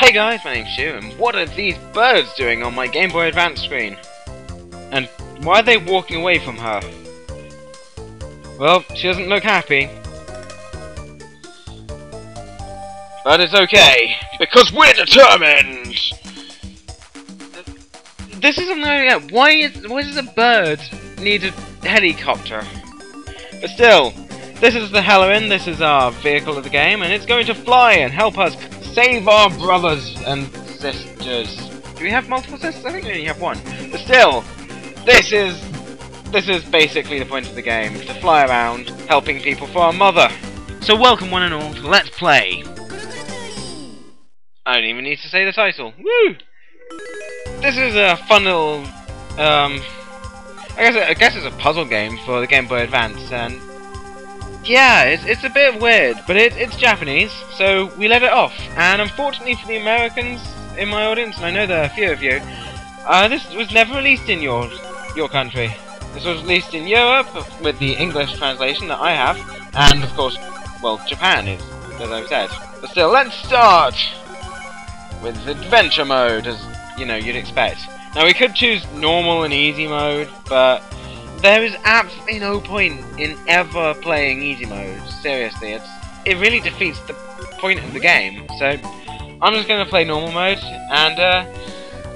Hey guys, my name's Shu, and what are these birds doing on my Game Boy Advance screen? And why are they walking away from her? Well, she doesn't look happy. But it's okay, because we're determined! This is something I don't get. Why does a bird need a helicopter? But still, this is the Hellerin, this is our vehicle of the game, and it's going to fly and help us save our brothers and sisters. Do we have multiple sisters? I think we only have one. But still, this is basically the point of the game, to fly around, helping people for our mother. So welcome one and all to Let's Play. I don't even need to say the title. Woo! This is a fun little, I guess it's a puzzle game for the Game Boy Advance, and yeah, it's a bit weird, but it's Japanese, so we let it off. And unfortunately for the Americans in my audience, and I know there are a few of you, this was never released in your country. This was released in Europe with the English translation that I have, and of course, well, Japan is, as I've said. But still, let's start with adventure mode, as you know you'd expect. Now we could choose normal and easy mode, but there is absolutely no point in ever playing easy mode. Seriously, it really defeats the point of the game. So I'm just going to play normal mode, and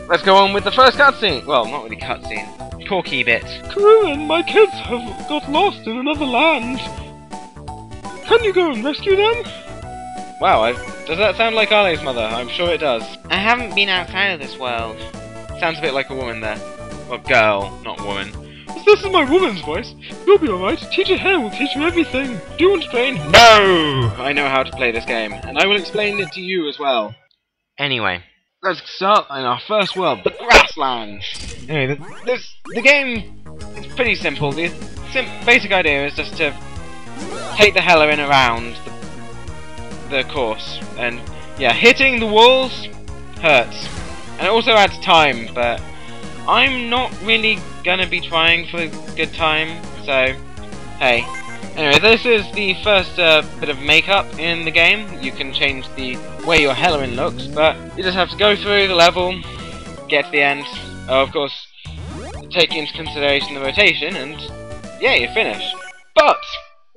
let's go on with the first cutscene. Well, not really cutscene, talky bit. Chikurin, my kids have got lost in another land. Can you go and rescue them? Wow, does that sound like Ale's mother? I'm sure it does. I haven't been outside of this world. Sounds a bit like a woman there. Well, girl, not woman. This is my woman's voice. You'll be alright. Teacher here will teach you everything. Do you want to train? No! I know how to play this game, and I will explain it to you as well. Anyway, let's start in our first world, the Grasslands. Anyway, the game is pretty simple. The basic idea is just to take the Hellerin around the course, and yeah, hitting the walls hurts, and it also adds time, but I'm not really gonna be trying for a good time, so hey. Anyway, this is the first bit of makeup in the game. You can change the way your Hellerin looks, but you just have to go through the level, get to the end, of course take into consideration the rotation, and yeah, you're finished. But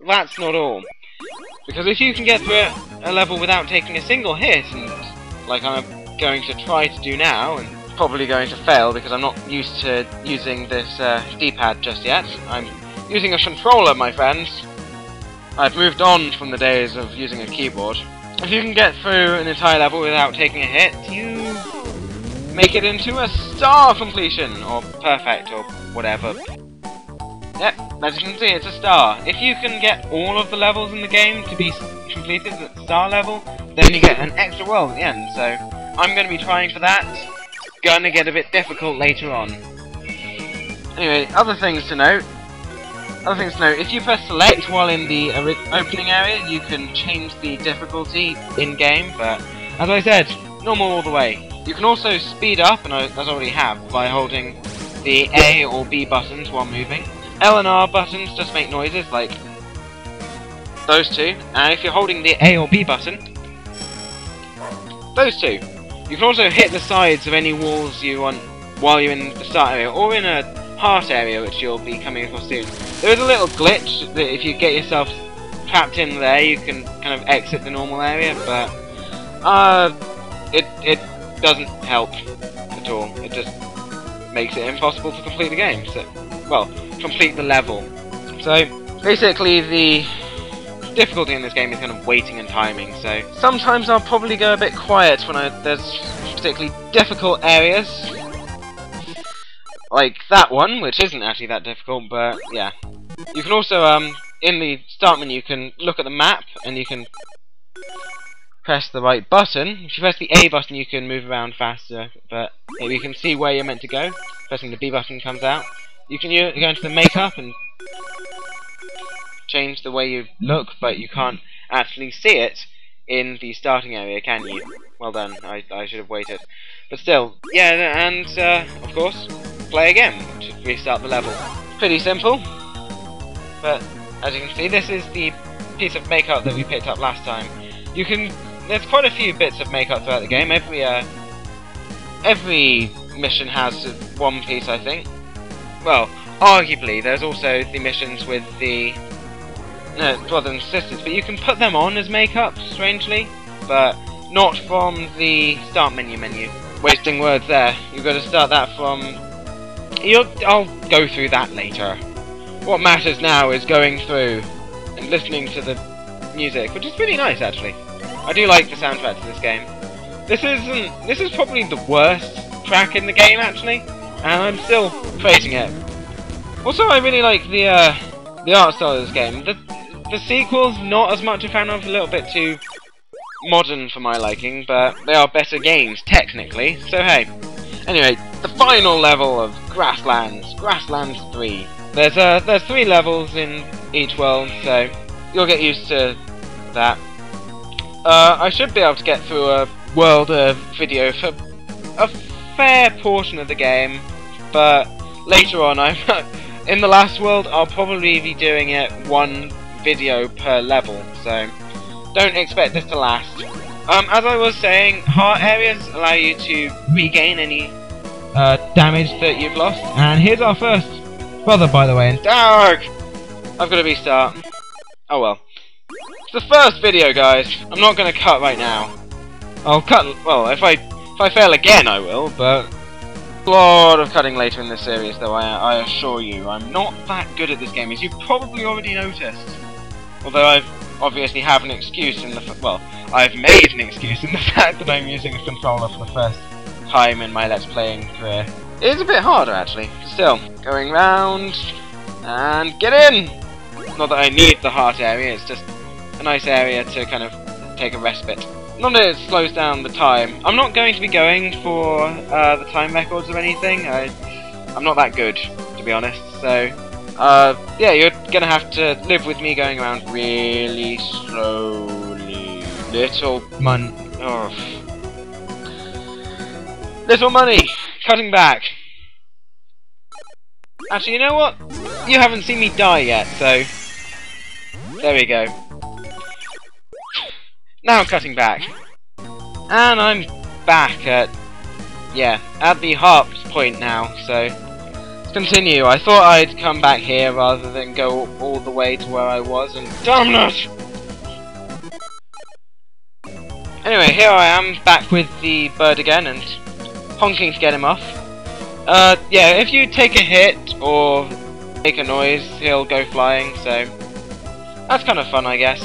that's not all. Because if you can get through a level without taking a single hit, and like I'm going to try to do now, and probably going to fail because I'm not used to using this D-pad just yet. I'm using a controller, my friends. I've moved on from the days of using a keyboard. If you can get through an entire level without taking a hit, you make it into a star completion, or perfect, or whatever. Yep, as you can see, it's a star. If you can get all of the levels in the game to be completed at star level, then you get an extra world at the end, so I'm going to be trying for that. Gonna get a bit difficult later on. Anyway, other things to note, if you press select while in the opening area, you can change the difficulty in-game, but as I said, normal all the way. You can also speed up, and as I already have, by holding the A or B buttons while moving. L and R buttons just make noises like those two, and if you're holding the A or B button, those two. You can also hit the sides of any walls you want while you're in the start area, or in a heart area, which you'll be coming across soon. There is a little glitch that if you get yourself trapped in there, you can kind of exit the normal area, but it doesn't help at all. It just makes it impossible to complete the game. So, well, complete the level. So basically the difficulty in this game is kind of waiting and timing, so sometimes I'll probably go a bit quiet when there's particularly difficult areas, like that one, which isn't actually that difficult, but yeah. You can also, in the start menu, you can look at the map, and you can press the right button. If you press the A button, you can move around faster, but maybe you can see where you're meant to go. Pressing the B button comes out. You can go into the makeup and change the way you look, but you can't actually see it in the starting area, can you? Well done, I should have waited. But still, yeah, and of course, play again to restart the level. Pretty simple, but as you can see, this is the piece of makeup that we picked up last time. You can there's quite a few bits of makeup throughout the game. Every mission has one piece, I think. Well, arguably, there's also the missions with the brothers and sisters, but you can put them on as makeup, strangely, but not from the start menu. Wasting words there. You've got to start that from... I'll go through that later. What matters now is going through and listening to the music, which is pretty nice, actually. I do like the soundtrack to this game. This is probably the worst track in the game, actually, and I'm still praising it. Also, I really like the art style of this game. The sequel's not as much a fan of, a little bit too modern for my liking, but they are better games, technically, so hey. Anyway, the final level of Grasslands, Grasslands 3. There's 3 levels in each world, so you'll get used to that. I should be able to get through a world video for a fair portion of the game, but later on, in the last world, I'll probably be doing it 1 video per level, so don't expect this to last. As I was saying, heart areas allow you to regain any damage that you've lost, and here's our first brother, by the way. Dark! I've got to restart. Oh well. It's the first video, guys. I'm not going to cut right now. I'll cut, well, if I fail again I will, but a lot of cutting later in this series, though, I assure you. I'm not that good at this game, as you've probably already noticed. Although I've obviously have an excuse in the well, I've made an excuse in the fact that I'm using a controller for the first time in my Let's Playing career. It is a bit harder, actually. Still, going round and get in. Not that I need the heart area. It's just a nice area to kind of take a respite. Not that it slows down the time. I'm not going to be going for the time records or anything. I'm not that good, to be honest. So, yeah, you're gonna have to live with me going around really slowly. Little money! Cutting back. Actually, you know what? You haven't seen me die yet, so... there we go. Now cutting back. And I'm back at... yeah, at the heart point now, so... let's continue. I thought I'd come back here rather than go all the way to where I was, and... damn it! Anyway, here I am, back with the bird again, and honking to get him off. Yeah, if you take a hit or make a noise, he'll go flying, so that's kind of fun, I guess.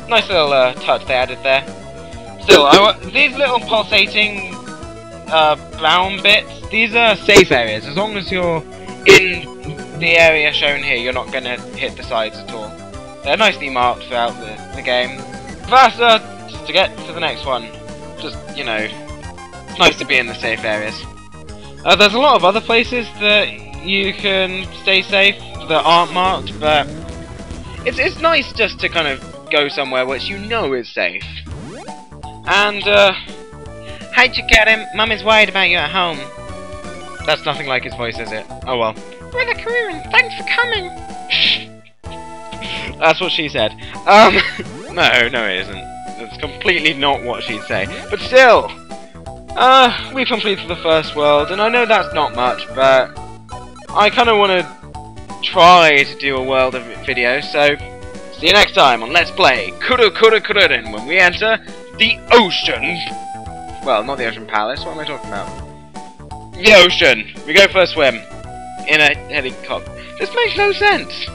Nice little touch they added there. Still, these little pulsating brown bits, these are safe areas. As long as you're in the area shown here, you're not going to hit the sides at all. They're nicely marked throughout the game. Faster, just to get to the next one. Just, you know, it's nice to be in the safe areas. There's a lot of other places that you can stay safe that aren't marked, but it's nice just to kind of go somewhere which you know is safe. And, hi Chikurin, Mum is worried about you at home. That's nothing like his voice, is it? Oh well. Brother Kururin, thanks for coming! That's what she said. No, it isn't. It's completely not what she'd say. But still! We completed the first world, and I know that's not much, but I kind of want to try to do a world of video, so see you next time on Let's Play Kuru Kururin when we enter the ocean. Well, not the Ocean Palace, what am I talking about? The ocean! We go for a swim in a helicopter. This makes no sense!